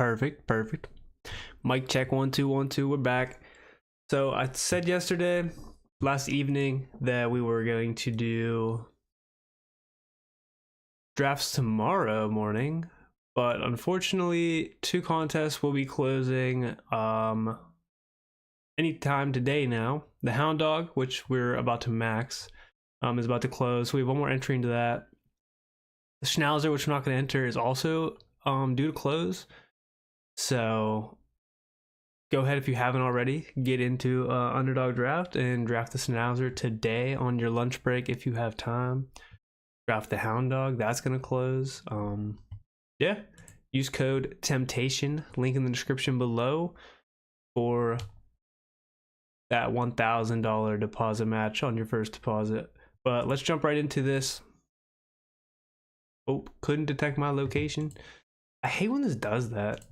Perfect, perfect. Mic check 1 2 1 2. We're back. So I said yesterday, last evening, that we were going to do drafts tomorrow morning, but unfortunately, 2 contests will be closing anytime today now. The Hound Dog, which we're about to max, is about to close. So we have one more entry into that. The Schnauzer, which we're not going to enter, is also due to close. So go ahead, if you haven't already, get into Underdog Draft and draft the Schnauzer today on your lunch break if you have time. Draft the Hound Dog, that's going to close. Yeah, use code TEMPTATION, link in the description below, for that $1,000 deposit match on your first deposit. But let's jump right into this. Oh, couldn't detect my location. I hate when this does that.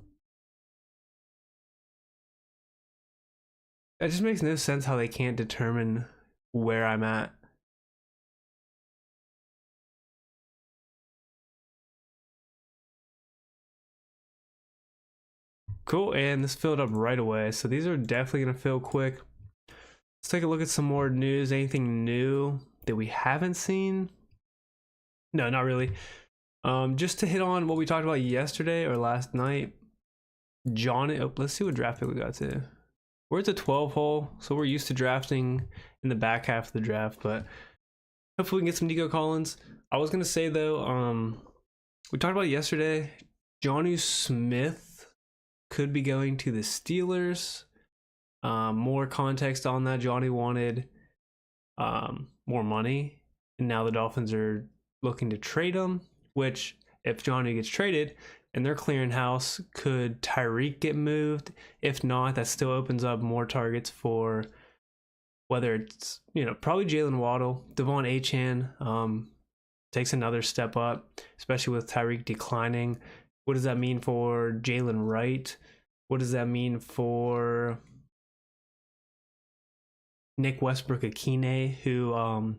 It just makes no sense how they can't determine where I'm at. Cool, and this filled up right away. So these are definitely gonna fill quick. Let's take a look at some more news. Anything new that we haven't seen? No, not really. Just to hit on what we talked about yesterday or last night. Johnny, oh, let's see what draft pick we got to. We're at the 12 hole, so we're used to drafting in the back half of the draft, but hopefully we can get some Nico Collins. I was gonna say though, we talked about it yesterday. Johnny Smith could be going to the Steelers. More context on that. Johnny wanted more money, and now the Dolphins are looking to trade him, which if Johnny gets traded and they're clearing house, could Tyreek get moved? If not, that still opens up more targets for whether it's, probably Jalen Waddle. Devon Achane takes another step up, especially with Tyreek declining. What does that mean for Jalen Wright? What does that mean for Nick Westbrook-Akine, who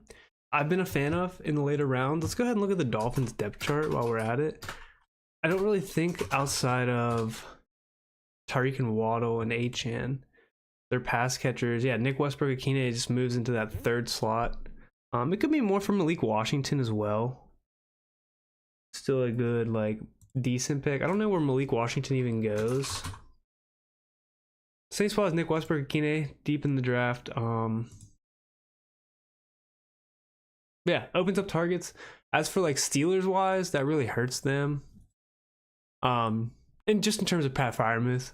I've been a fan of in the later rounds? Let's go ahead and look at the Dolphins depth chart while we're at it. I don't really think outside of Tyreek and Waddle and Achane, they're pass catchers. Yeah, Nick Westbrook-Akine just moves into that third slot. It could be more from Malik Washington as well. Still a good, decent pick. I don't know where Malik Washington even goes. Same spot as Nick Westbrook-Akine, deep in the draft. Yeah, opens up targets. As for Steelers wise, that really hurts them. And just in terms of Pat Freiermuth,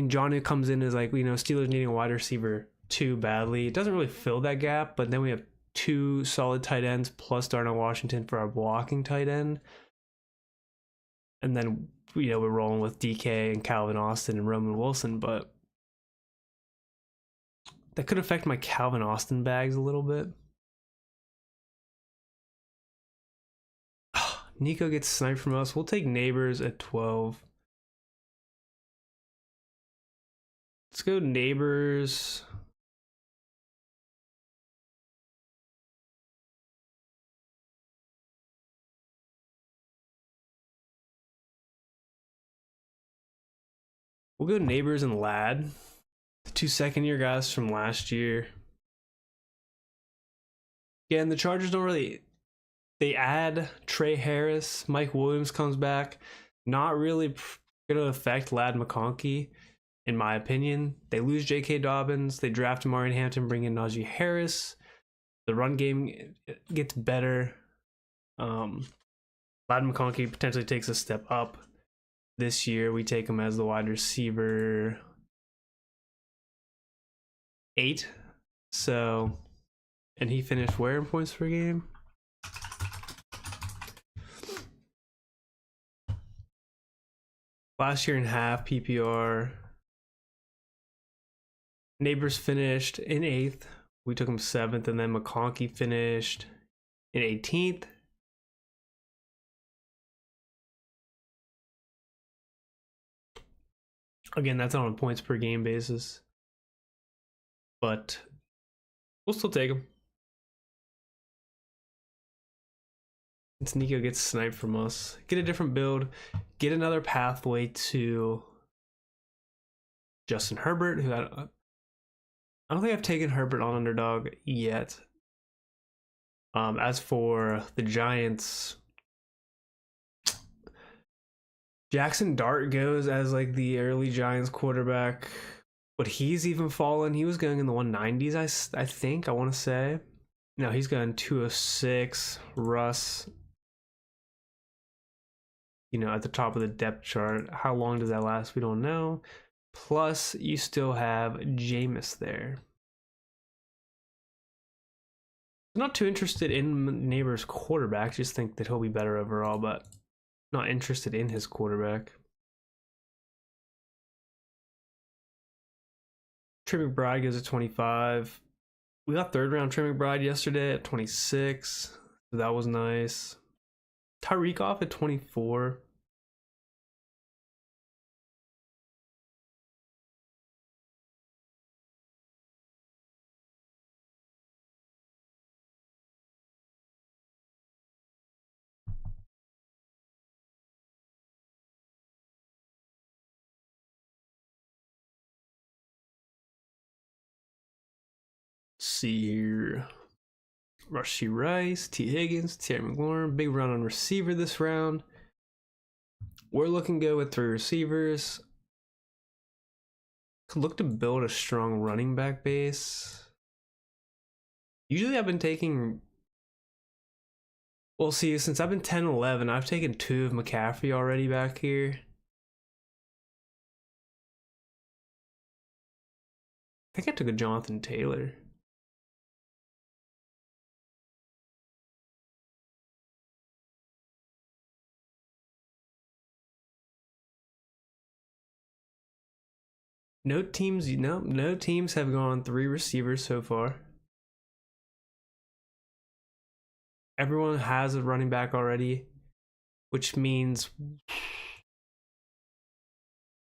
Johnny comes in as Steelers needing a wide receiver too badly. It doesn't really fill that gap, but then we have 2 solid tight ends plus Darnell Washington for our blocking tight end. And then, we're rolling with DK and Calvin Austin and Roman Wilson, but that could affect my Calvin Austin bags a little bit. Nico gets sniped from us. We'll take Neighbors at 12. Let's go Neighbors. We'll go Neighbors and Ladd. The 2 second-year guys from last year. Again, the Chargers don't really... They add Trey Harris. Mike Williams comes back. Not really going to affect Ladd McConkey, in my opinion. They lose J.K. Dobbins. They draft Amari Hampton, bring in Najee Harris. The run game gets better. Ladd McConkey potentially takes a step up this year. We take him as the wide receiver 8. So, and he finished where in points per game? Last year in half PPR. Neighbors finished in 8th. We took him 7th, and then McConkey finished in 18th. Again, that's on a points per game basis, but we'll still take him. Since Nico gets sniped from us, get a different build, get another pathway to Justin Herbert, who I don't think I've taken Herbert on underdog yet. As for the Giants, Jackson Dart goes as like the early Giants quarterback, but he's even fallen. He was going in the 190s, I think, I want to say. No, he's going 206. Russ, at the top of the depth chart. How long does that last? We don't know. Plus, you still have Jameis there. Not too interested in Neighbor's quarterback. Just think that he'll be better overall, but not interested in his quarterback. Trey McBride goes at 25. We got third round Trey McBride yesterday at 26. So that was nice. Tyreek off at 24. See here. Rashee Rice, T. Higgins, Terry McLaurin. Big run on receiver this round. We're looking good with 3 receivers. Could look to build a strong running back base. Usually I've been taking... Well, see, since I've been 10-11, I've taken 2 of McCaffrey already back here. I think I took a Jonathan Taylor. No teams have gone 3 receivers so far. Everyone has a running back already, which means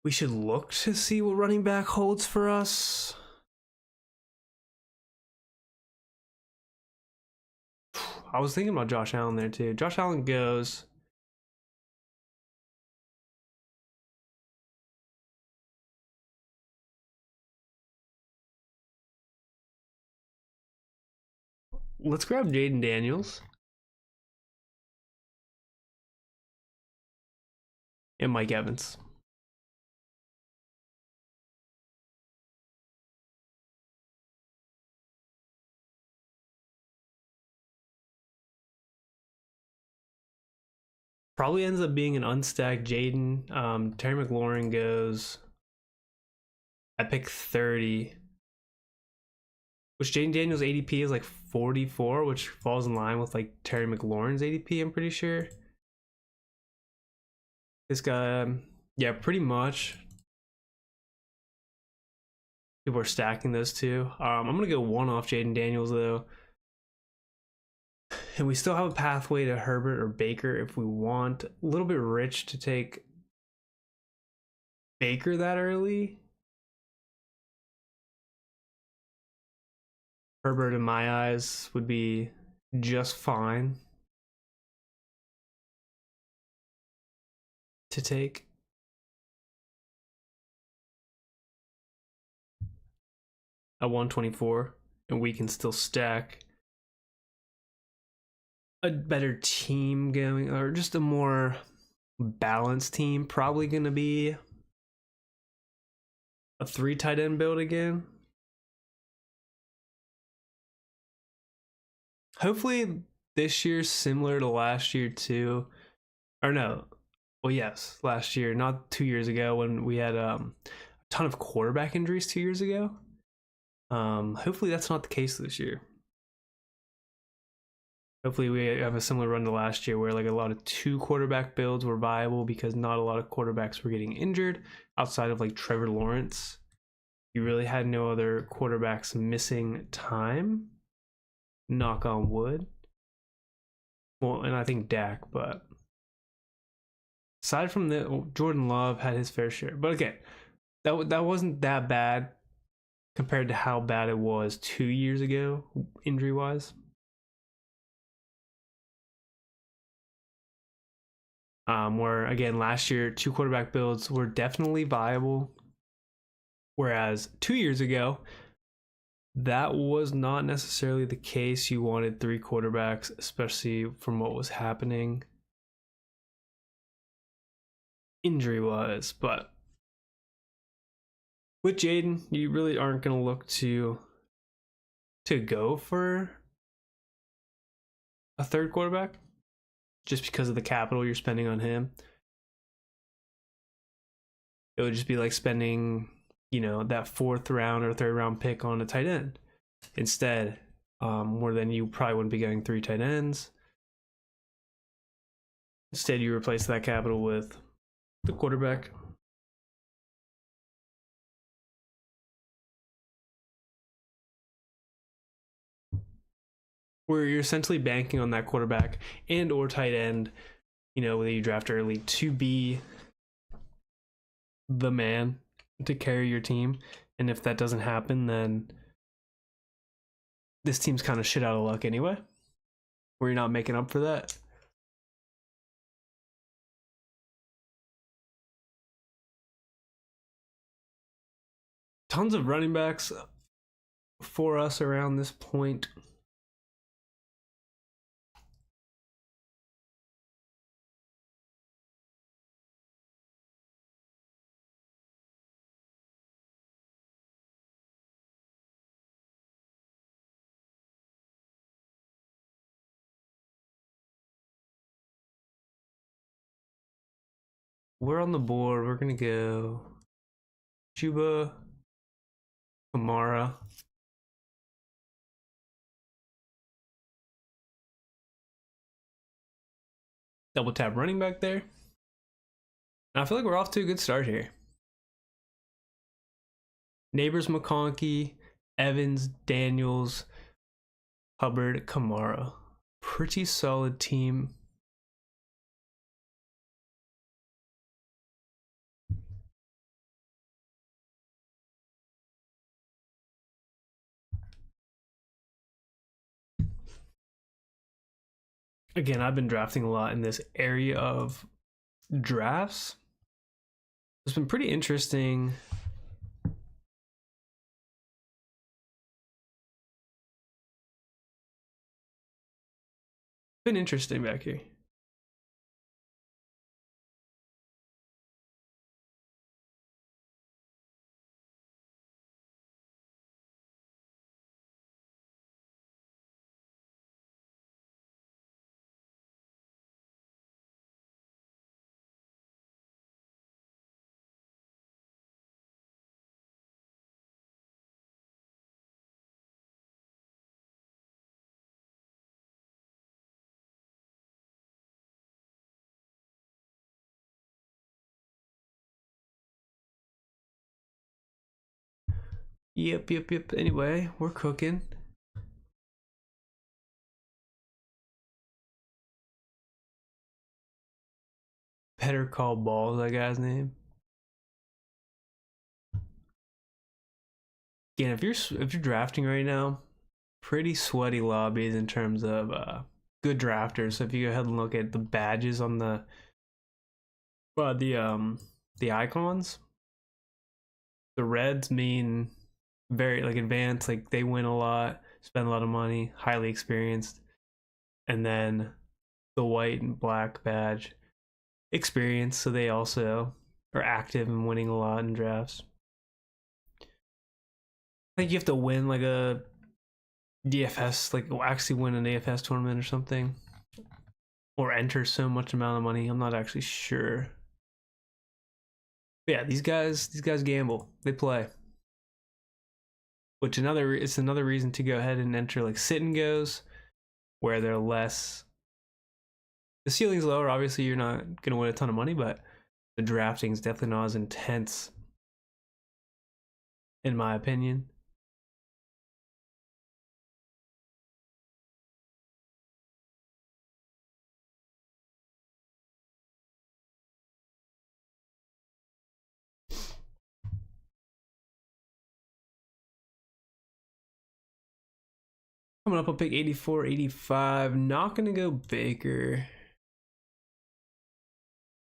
we should look to see what running back holds for us. I was thinking about Josh Allen there too. Josh Allen goes. Let's grab Jaden Daniels. And Mike Evans. Probably ends up being an unstacked Jaden. Terry McLaurin goes at pick 30. Which Jaden Daniels' ADP is like 44, which falls in line with like Terry McLaurin's ADP, I'm pretty sure. This guy, yeah, pretty much. People are stacking those two. I'm going to go 1 off Jaden Daniels, though. And we still have a pathway to Herbert or Baker if we want. A little bit rich to take Baker that early. Herbert, in my eyes, would be just fine to take. At 124, and we can still stack a better team going, or just a more balanced team. Probably going to be a 3 tight end build again. Hopefully this year's similar to last year too. Or no, well, yes, last year, not 2 years ago when we had a ton of quarterback injuries 2 years ago. Hopefully that's not the case this year. Hopefully we have a similar run to last year where like a lot of 2 quarterback builds were viable because not a lot of quarterbacks were getting injured outside of like Trevor Lawrence. You really had no other quarterbacks missing time. Knock on wood. Well, and I think Dak, but aside from that, Jordan Love had his fair share. But again, that wasn't that bad compared to how bad it was 2 years ago, injury-wise. Where again, last year, 2 quarterback builds were definitely viable. Whereas 2 years ago, that was not necessarily the case. You wanted 3 quarterbacks, especially from what was happening injury wise. But with Jaden, you really aren't going to look to go for a third quarterback just because of the capital you're spending on him. It would just be like spending, that 4th round or 3rd round pick on a tight end instead. More than you probably wouldn't be getting 3 tight ends. Instead, you replace that capital with the quarterback. Where you're essentially banking on that quarterback and or tight end, whether you draft early, to be the man to carry your team. And if that doesn't happen, then this team's kind of shit out of luck anyway, where you're not making up for that. Tons of running backs for us around this point. We're on the board. We're going to go Juba, Kamara. Double tap running back there. And I feel like we're off to a good start here. Neighbors, McConkey, Evans, Daniels, Hubbard, Kamara. Pretty solid team. Again, I've been drafting a lot in this area of drafts. It's been pretty interesting. Been interesting back here. Yep. Anyway, we're cooking. Better Call Ball is that guy's name. Again, if you're drafting right now, pretty sweaty lobbies in terms of good drafters. So if you go ahead and look at the badges on the icons, the reds mean very like advanced, like they win a lot, spend a lot of money, highly experienced. And then the white and black badge, experience, so they also are active and winning a lot in drafts. I think you have to win like a DFS, like actually win an AFS tournament or something, or enter so much amount of money. I'm not actually sure. But yeah, these guys gamble. They play. Which it's another reason to go ahead and enter like sit and goes, where they're less. The ceiling's lower. Obviously, you're not gonna win a ton of money, but the drafting is definitely not as intense, in my opinion. Coming up, I'll pick 84, 85. Not gonna go Baker.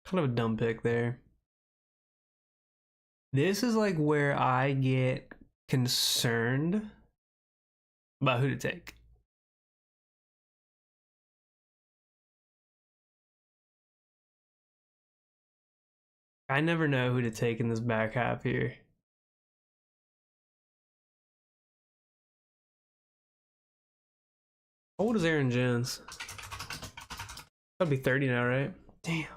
Kind of a dumb pick there. This is like where I get concerned about who to take. I never know who to take in this back half here. How old is Aaron Jones? That'd be 30 now, right? Damn.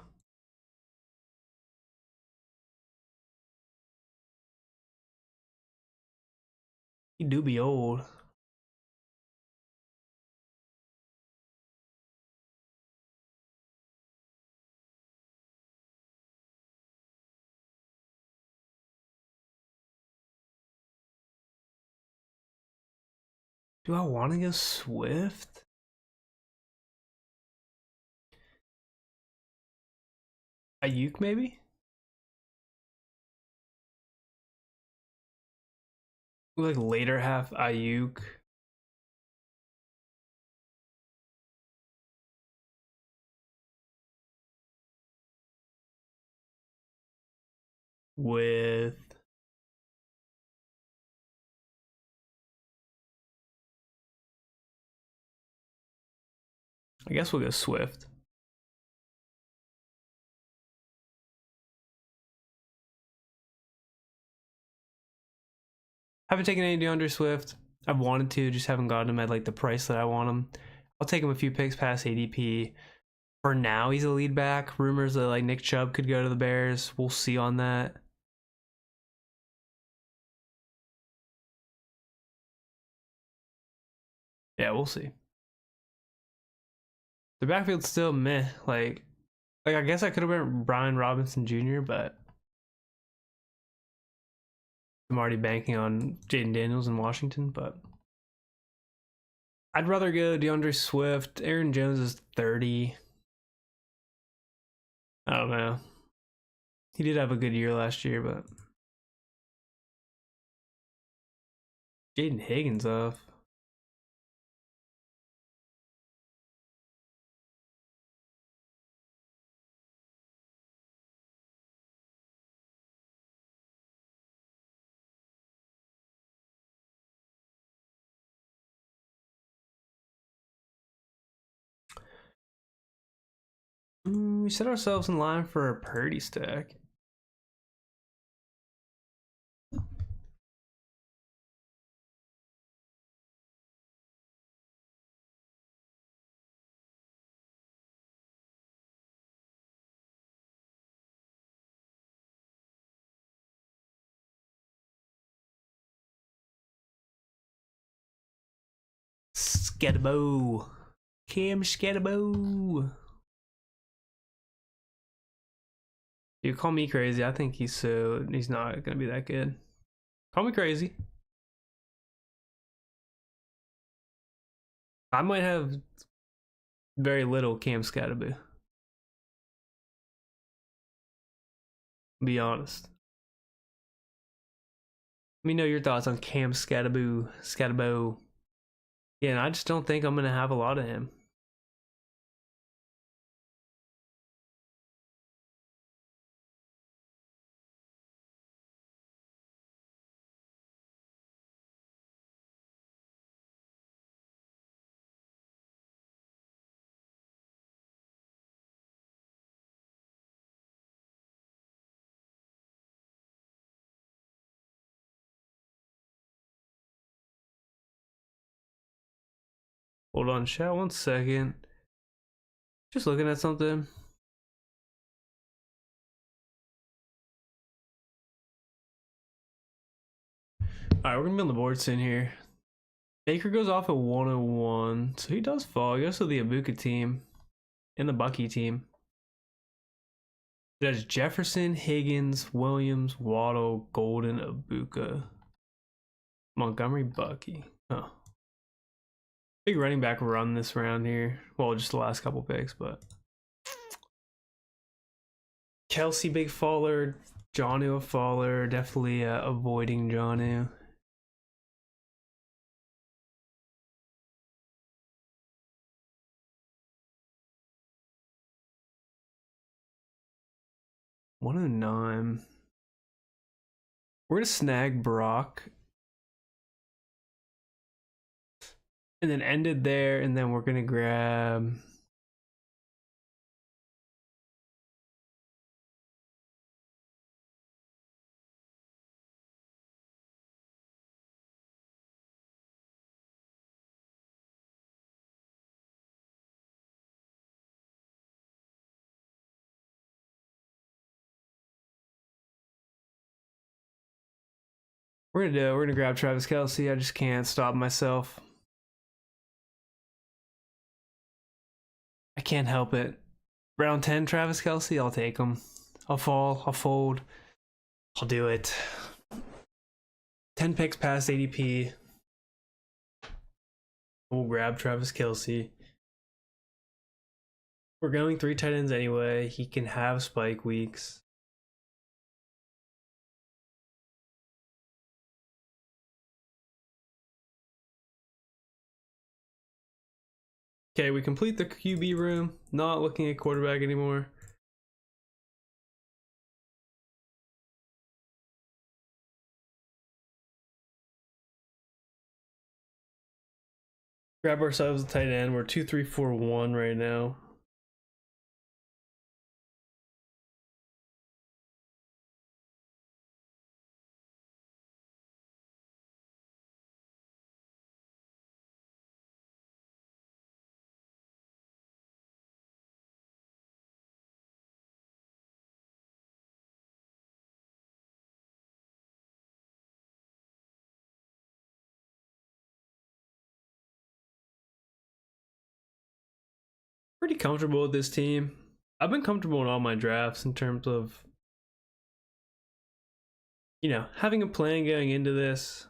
He do be old. Do I want to go Swift? Ayuk maybe? Like later half Ayuk. With I guess we'll go Swift. Haven't taken any DeAndre Swift. I've wanted to, just haven't gotten him at like the price that I want him. I'll take him a few picks past ADP. For now, he's a lead back. Rumors that like Nick Chubb could go to the Bears. We'll see on that. Yeah, we'll see. The backfield's still meh. Like I guess I could have went Brian Robinson Jr., but I'm already banking on Jaden Daniels in Washington. But I'd rather go DeAndre Swift. Aaron Jones is 30. I don't know. He did have a good year last year, but Jaden Higgins off. We set ourselves in line for a Purdy stack. Scatabo. Cam Scatabo. You call me crazy. I think he's not gonna be that good. Call me crazy. I might have very little Cam Scatabo. Be honest. Let me know your thoughts on Cam Scatabo. Yeah, and I just don't think I'm gonna have a lot of him. Hold on, chat, 1 second. Just looking at something. Alright, we're gonna be on the board soon here. Baker goes off at 101, so he does fall. He goes to the Ibuka team and the Bucky team. That's Jefferson, Higgins, Williams, Waddle, Golden, Ibuka, Montgomery, Bucky. Oh. Big running back run this round here. Well, just the last couple picks, but Kelsey, big faller. Jonnu, a faller. Definitely avoiding Jonnu. 109. We're gonna snag Brock and then end it there, and then we're gonna grab we're gonna do it. We're gonna grab Travis Kelce. I just can't stop myself. I can't help it. Round 10, Travis Kelce, I'll take him. I'll fall, I'll fold, I'll do it. 10 picks past ADP. We'll grab Travis Kelce. We're going 3 tight ends anyway. He can have spike weeks. Okay, we complete the QB room. Not looking at quarterback anymore. Grab ourselves a tight end. We're 2, 3, 4, 1 right now. Pretty comfortable with this team. I've been comfortable in all my drafts in terms of, you know, having a plan going into this.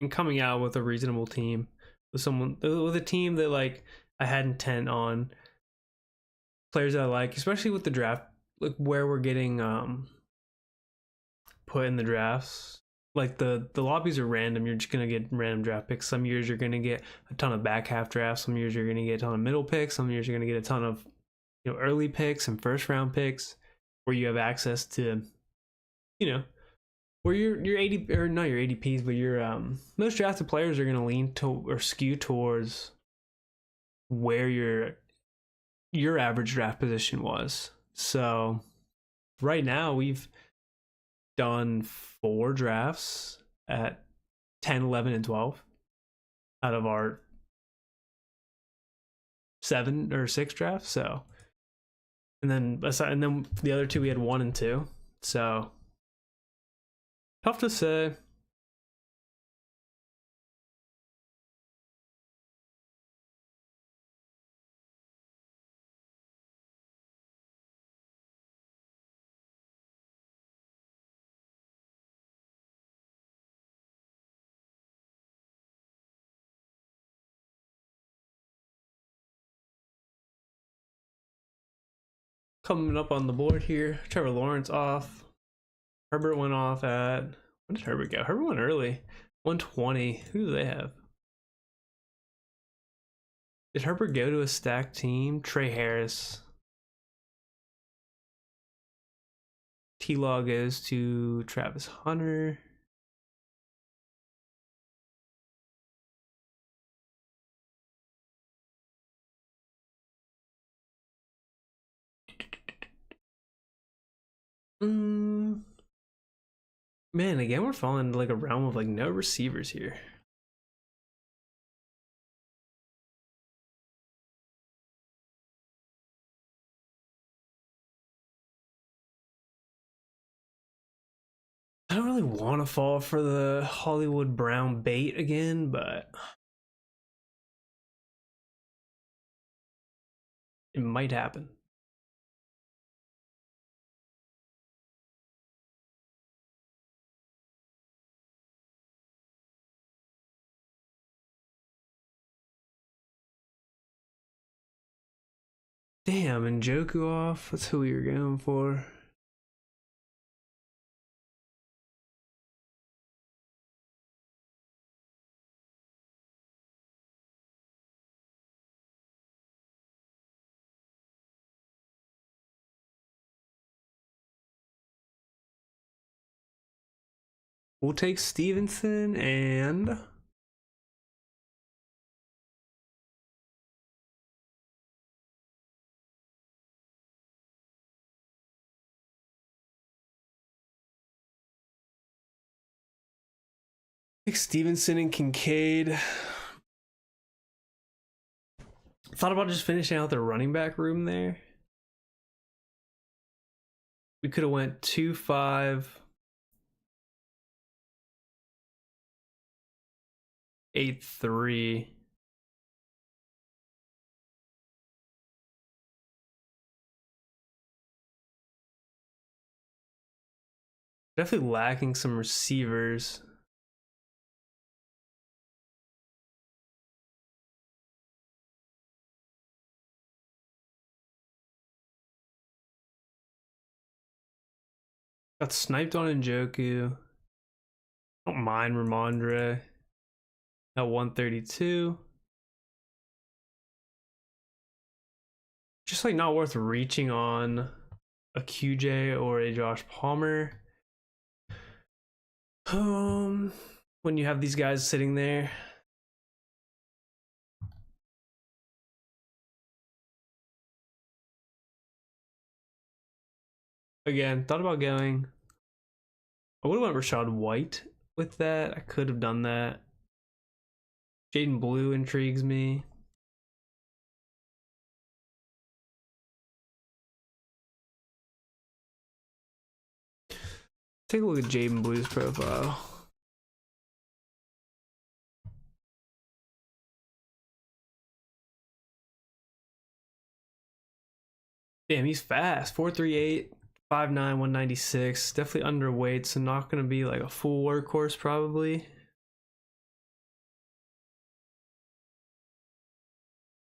And coming out with a reasonable team. With a team that like I had intent on. Players that I like, especially with the draft, like where we're getting put in the drafts. Like the lobbies are random. You're just gonna get random draft picks. Some years you're gonna get a ton of back half drafts. Some years you're gonna get a ton of middle picks. Some years you're gonna get a ton of, you know, early picks and first round picks, where you have access to, you know, where your 80 or not your ADPs, but your most drafted players are gonna lean to or skew towards where your average draft position was. So right now we've done 4 drafts at 10, 11, and 12 out of our 7 or 6 drafts. So, and then the other 2 we had 1 and 2. So tough to say. Coming up on the board here, Trevor Lawrence off. Herbert went off at, when did Herbert go? Herbert went early, 120. Who do they have? Did Herbert go to a stacked team? Trey Harris. T-Law goes to Travis Hunter. Man, again, we're falling into like a realm of like no receivers here. I don't really want to fall for the Hollywood Brown bait again, but it might happen. Damn, and Njoku off. That's who we were going for. We'll take Stevenson and take Stevenson and Kincaid. Thought about just finishing out the running back room there. We could have went 2-5, 8-3. Definitely lacking some receivers. Got sniped on Njoku. Don't mind Ramondre at 132. Just like not worth reaching on a QJ or a Josh Palmer. When you have these guys sitting there. Again, thought about going. I would have went Rashad White with that. I could have done that. Jaden Blue intrigues me. Take a look at Jaden Blue's profile. Damn, he's fast. 4.38, 5'9", 196. Definitely underweight, so not going to be like a full workhorse probably.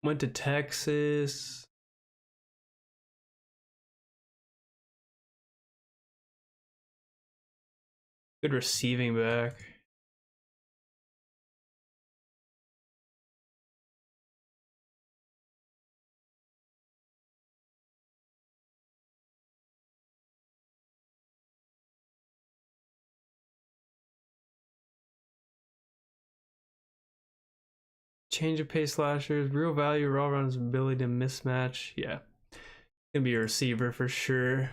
Went to Texas. Good receiving back. Change of pace slashers, real value, raw runs, ability to mismatch. Yeah, gonna be a receiver for sure.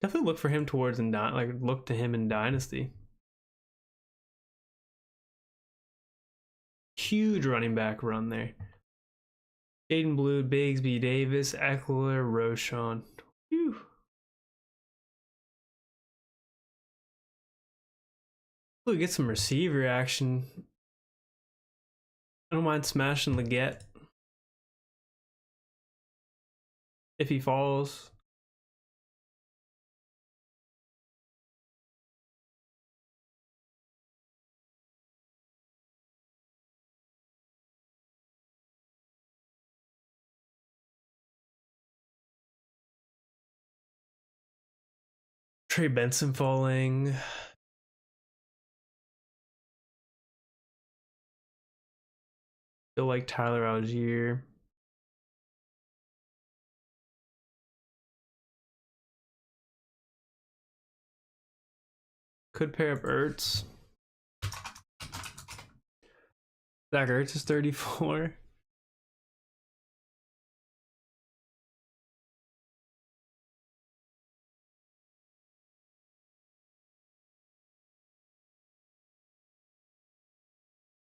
Definitely look for him towards and look to him in Dynasty. Huge running back run there. Jaden Blue, Bigsby, Davis, Eckler, Roschon. Whew. We get some receiver action. I don't mind smashing Leggett if he falls. Trey Benson falling. Still like Tyler Algier. Could pair up Ertz. Zach Ertz is 34.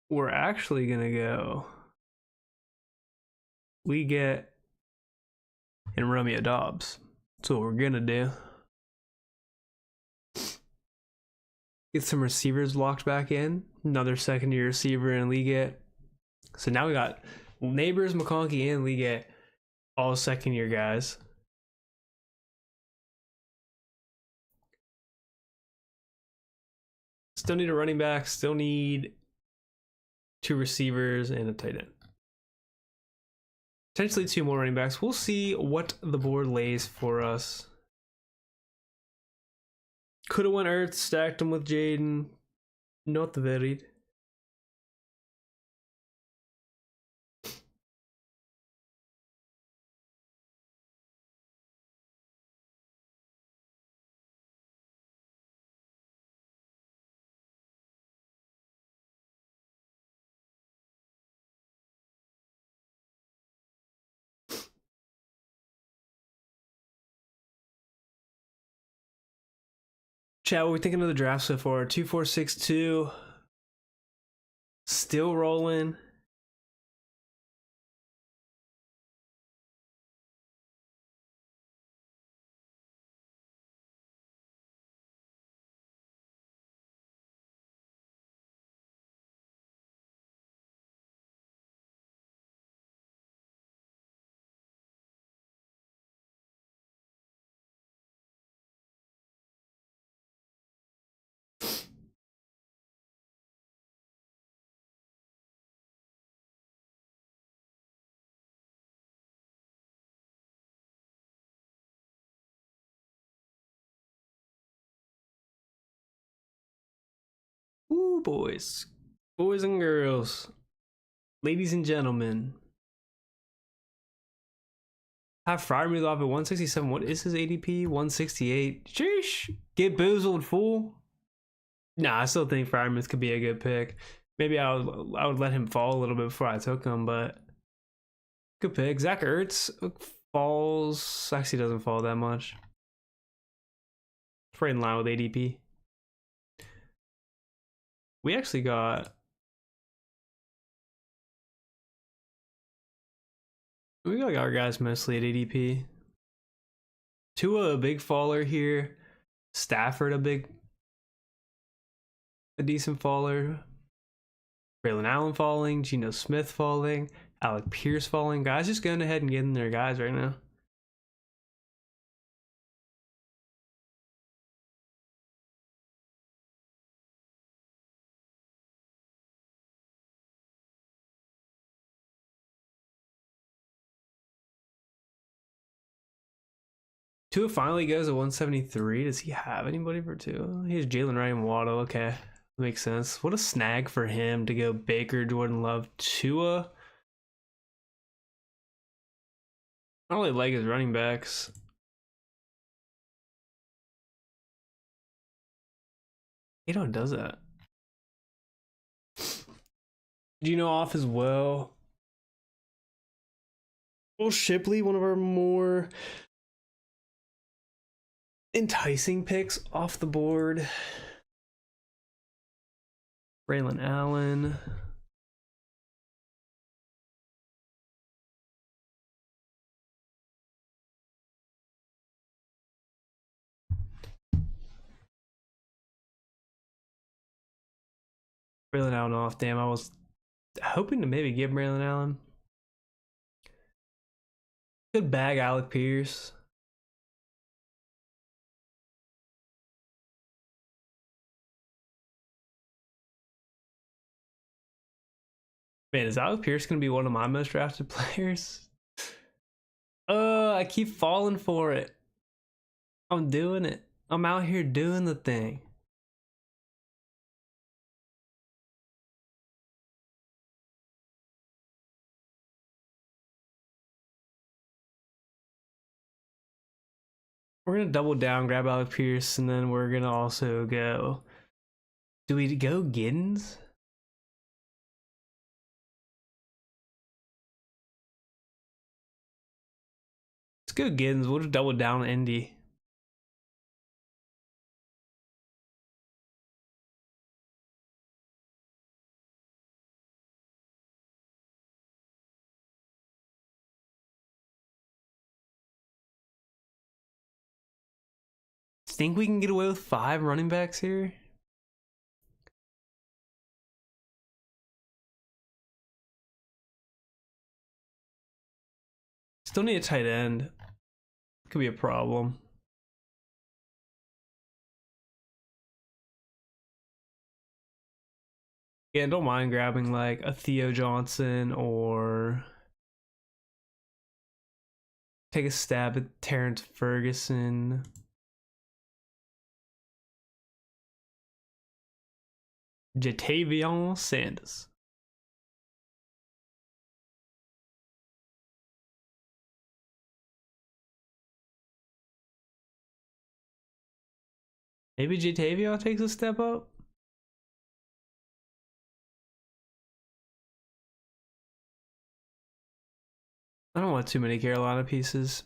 We're actually gonna go. We get in Romeo Dobbs. That's what we're gonna do. Get some receivers locked back in. Another second-year receiver in Leggett. So now we got Neighbors, McConkey, and Leggett, all second-year guys. Still need a running back. Still need 2 receivers and a tight end. Potentially 2 more running backs. We'll see what the board lays for us. Could have went Ertz, stacked him with Jaden. Not the varied. Chat, what we thinking of the draft so far? 2462. Still rolling. Ooh, boys. Boys and girls. Ladies and gentlemen. Have Fryermuth off at 167. What is his ADP? 168. Sheesh. Get boozled, fool. Nah, I still think Fryermuth could be a good pick. Maybe I would let him fall a little bit before I took him, but good pick. Zach Ertz falls. Actually, doesn't fall that much. It's right in line with ADP. We actually got. We got our guys mostly at ADP. Tua, a big faller here. Stafford, a decent faller. Braylon Allen falling. Geno Smith falling. Alec Pierce falling. Guys just going ahead and getting their guys right now. Tua finally goes at 173. Does he have anybody for Tua? He has Jalen Ryan Waddle. Okay, makes sense. What a snag for him to go Baker, Jordan Love, Tua. I don't really like his running backs. He don't does that. Geno off as well. Will Shipley, one of our more enticing picks off the board. Braylon Allen. Braylon Allen off. Damn, I was hoping to maybe give Braylon Allen. Good bag, Alec Pierce. Man, is Alec Pierce going to be one of my most drafted players? I keep falling for it. I'm doing it. I'm out here doing the thing. We're going to double down, grab Alec Pierce, and then we're going to also go. Do we go Giddens? Let's go Giddens. We'll just double down Indy. Think we can get away with 5 running backs here? Still need a tight end. Could be a problem. Yeah, don't mind grabbing like a Theo Johnson or take a stab at Terrence Ferguson. Jatavion Sanders. Maybe Jatavion takes a step up. I don't want too many Carolina pieces.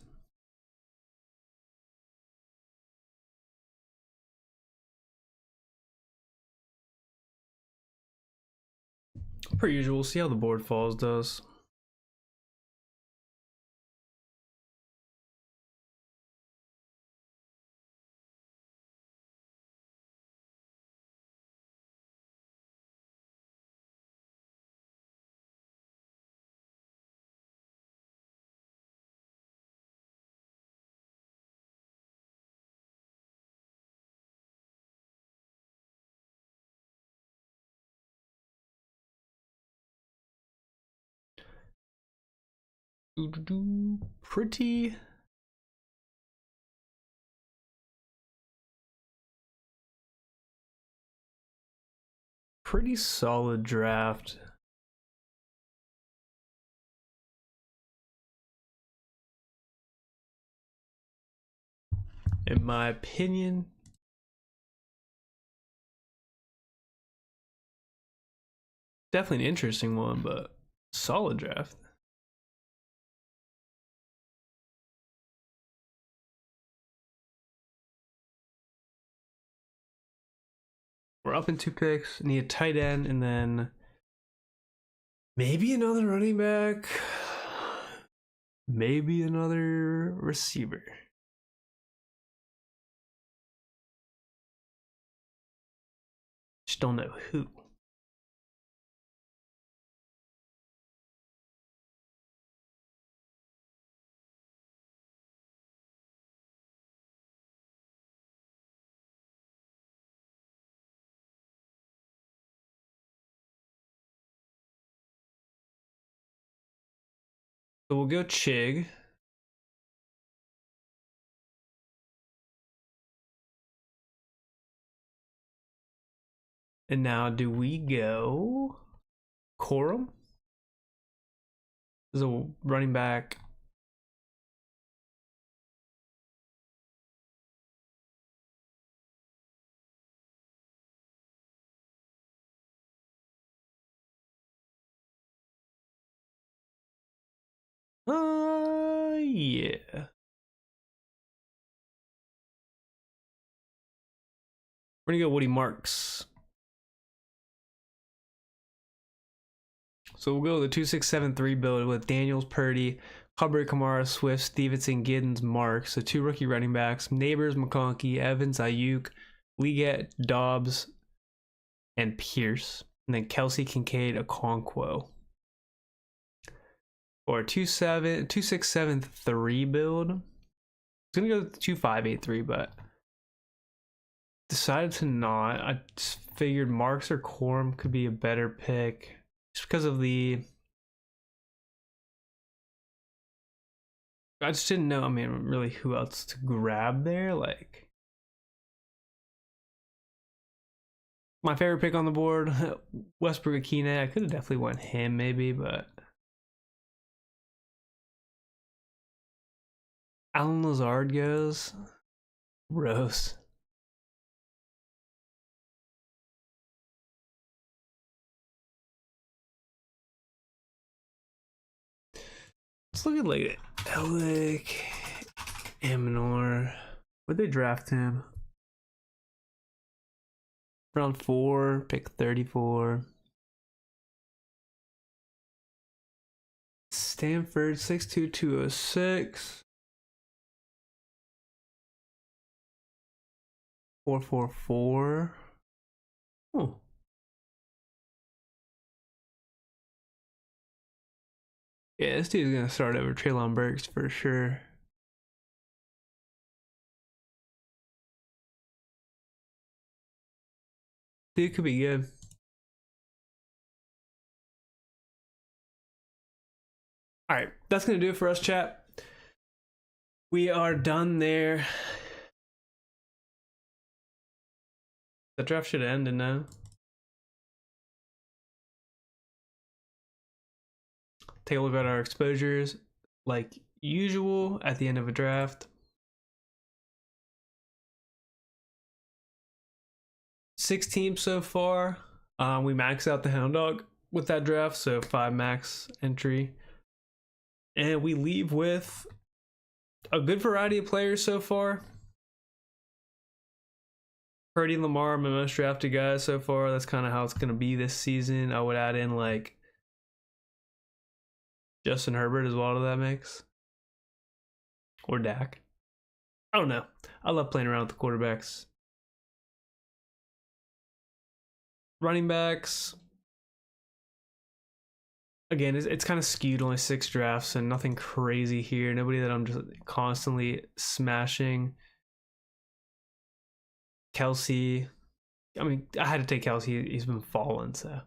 Per usual, see how the board falls does. Pretty solid draft. In my opinion. Definitely an interesting one, but solid draft. We're up in 2 picks, need a tight end, and then maybe another running back, maybe another receiver. Just don't know who. So we'll go Chig. And now do we go Corum? This is a running back. Yeah. We're gonna go Woody Marks. So we'll go the 2-6-7-3 build with Daniels, Purdy, Hubbard, Kamara, Swift, Stevenson, Giddens, Marks. So 2 rookie running backs: Neighbors, McConkey, Evans, Ayuk, Leggett, Dobbs, and Pierce. And then Kelsey, Kincaid, Okonkwo. Or 2-6-7-3 build. It's gonna go 2-5-8-3, but decided to not. I just figured Marks or Corum could be a better pick. Just because of I just didn't know, I mean, really who else to grab there. Like, my favorite pick on the board, Westbrook Akine. I could have definitely went him maybe, but Alan Lazard goes. Rose. Let's look at like Elick, Amanor. Where'd they draft him? Round 4, pick 34. Stanford, 6'2", 206. 4.44. Oh. Yeah, this dude's gonna start over Treylon Burks for sure. Dude could be good. All right, that's gonna do it for us, chat. We are done there. The draft should have ended now. Take a look at our exposures, like usual, at the end of a draft. 6 teams so far. We maxed out the Hound Dog with that draft, so 5 max entry. And we leave with a good variety of players so far. Purdy and Lamar are my most drafted guys so far. That's kind of how it's going to be this season. I would add in like Justin Herbert as well to that mix. Or Dak. I don't know. I love playing around with the quarterbacks. Running backs. Again, it's kind of skewed, only 6 drafts and nothing crazy here. Nobody that I'm just constantly smashing. Kelsey. I mean, I had to take Kelsey. He's been falling, so.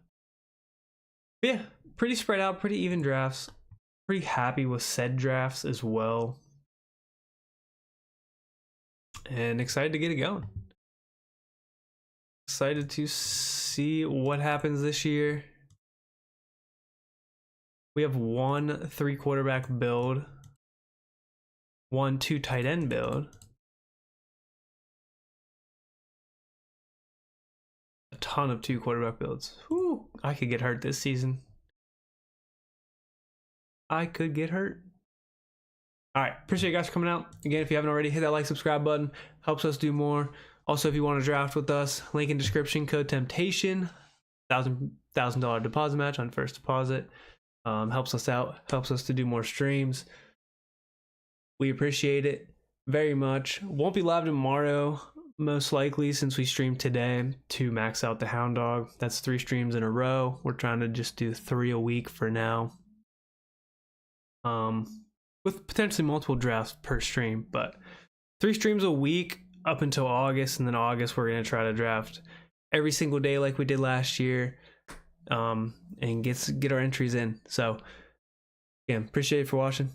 But yeah, pretty spread out, pretty even drafts. Pretty happy with said drafts as well. And excited to get it going. Excited to see what happens this year. We have 1 3 quarterback build, 1 2 tight end build, a ton of 2 quarterback builds. Whew, I could get hurt this season. I could get hurt. All right, appreciate you guys for coming out. Again, if you haven't already, hit that like, subscribe button. Helps us do more. Also, if you want to draft with us, link in description, code TEMPTATION, $1,000 deposit match on first deposit. Helps us out, helps us to do more streams. We appreciate it very much. Won't be live tomorrow, most likely, since we streamed today to max out the Hound Dog. That's 3 streams in a row. We're trying to just do 3 a week for now. With potentially multiple drafts per stream, but 3 streams a week up until August, and then August we're gonna try to draft every single day like we did last year. And get our entries in. So again, appreciate it for watching.